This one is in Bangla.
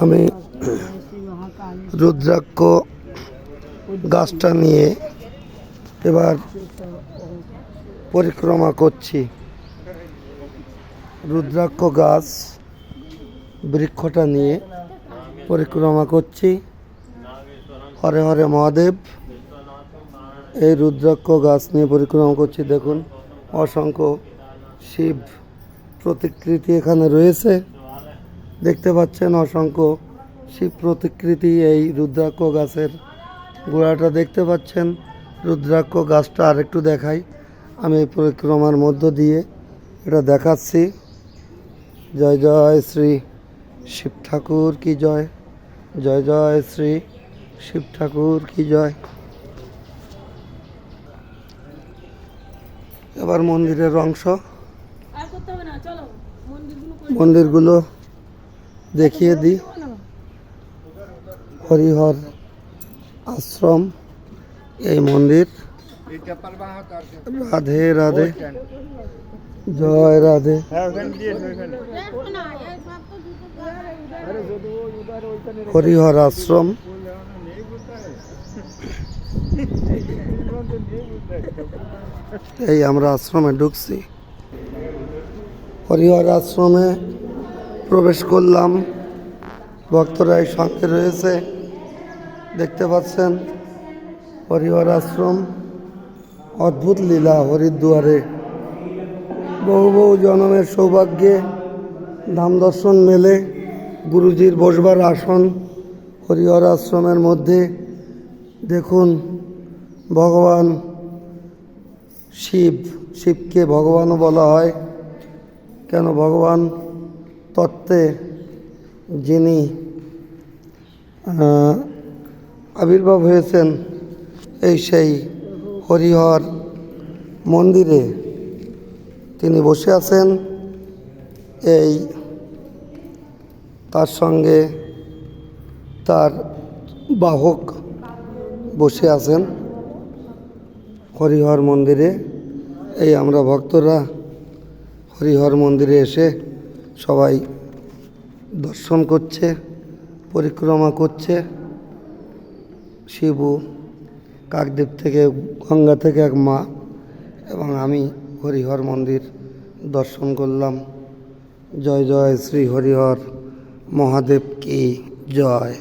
আমি রুদ্রাক্ষ গাছটা নিয়ে এবার পরিক্রমা করছি। রুদ্রাক্ষ গাছ বৃক্ষটা নিয়ে পরিক্রমা করছি। হরে হরে মহাদেব। এই রুদ্রাক্ষ গাছ নিয়ে পরিক্রমা করছি। দেখুন অসংখ্য শিব প্রতিকৃতি এখানে রয়েছে, দেখতে পাচ্ছেন অসংখ্য শিব প্রতিকৃতি। এই রুদ্রাক্ষ গাছের গোড়াটা দেখতে পাচ্ছেন। রুদ্রাক্ষ গাছটা আরেকটু দেখাই, আমি এই পরিক্রমার মধ্য দিয়ে এটা দেখাচ্ছি। জয় জয় শ্রী শিব ঠাকুর কি জয়, জয় জয় শ্রী শিব ঠাকুর কি জয়। এবার মন্দিরের অংশ, মন্দিরগুলো দেখিয়ে দিই। হরিহর আশ্রম এই মন্দির। রাধে রাধে, জয় রাধে। হরিহর আশ্রম। এই আমরা আশ্রমে ঢুকছি। হরিহর আশ্রমে প্রবেশ করলাম। ভক্তরা এই সঙ্গে রয়েছে, দেখতে পাচ্ছেন। হরিহর আশ্রম, অদ্ভুত লীলা হরিদ্বারে। বহু বহু জনমের সৌভাগ্যে ধাম দর্শন মেলে গুরুজির বসবার আসন হরিহর আশ্রমের মধ্যে। দেখুন ভগবান শিব, শিবকে ভগবানও বলা হয়। কেন ভগবান তত্ত্বে যিনি আবির্ভাব হয়েছেন, এই সেই হরিহর মন্দিরে তিনি বসে আছেন। এই তার সঙ্গে তার বাহক বসে আছেন হরিহর মন্দিরে। এই আমরা ভক্তরা হরিহর মন্দিরে এসে সবাই দর্শন করছে, পরিক্রমা করছে। শিবু কাকদ্বীপ থেকে, গঙ্গা থেকে এক মা, এবং আমি হরিহর মন্দির দর্শন করলাম। জয় জয় শ্রী হরিহর মহাদেব কি জয়।